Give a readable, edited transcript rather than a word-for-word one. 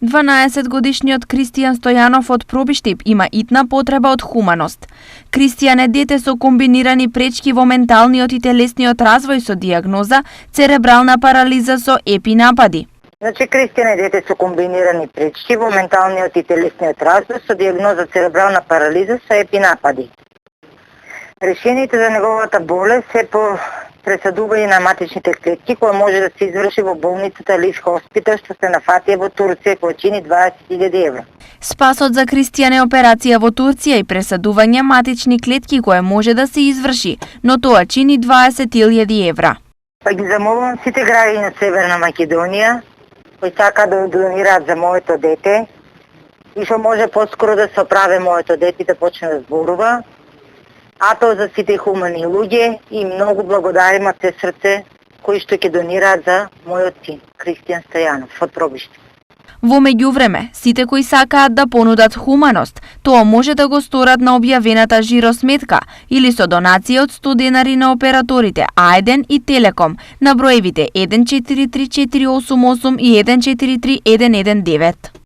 12-годишниот Кристијан Стојанов од Пробиштип има итна потреба од хуманост. Кристијан е дете со комбинирани пречки во менталниот и телесниот развој со дијагноза церебрална парализа со епинапади. Значи, Кристијан е дете со комбинирани пречки во менталниот и телесниот развој со дијагноза церебрална парализа со епинапади. Решените за неговата болест се по пресадување на матичните клетки, која може да се изврши во болницата Лиф Хоспитал, што се нафатија во Турција, која чини 20.000 евра. Спасот за Кристијан е операција во Турција и пресадување матични клетки која може да се изврши, но тоа чини 20.000 евра. Па ги замолувам сите граѓани на Северна Македонија кои сака да донираат за моето дете и што може поскоро да се оправи моето дете и да почне да зборува. А тоа за сите хумани луѓе и многу благодариме од се срце кои што ќе донираат за мојот син, Кристијан Стојанов од Пробишти. Во меѓувреме, сите кои сакаат да понудат хуманост, тоа може да го сторат на објавената жиросметка или со донација од 100 денари на операторите А1 и Телеком на броевите 143488 и 143119.